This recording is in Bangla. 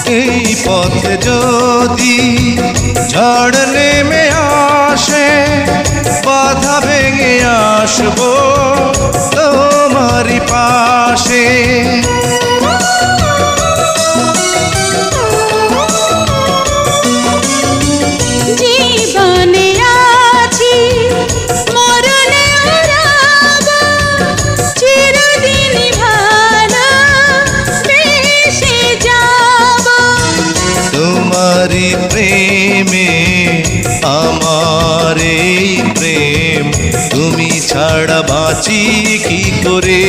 এই পথে যদি ঝড় নেমে আসে, বাধা ভেঙে আসবো তোমারই পাশে। জীবনে আছি মরণে রব, চিরদিনই ভালো বেসে যাব। তোমারই প্রেমে আমার এই প্রেম, তুমি ছাড়া বাঁচি কি করে।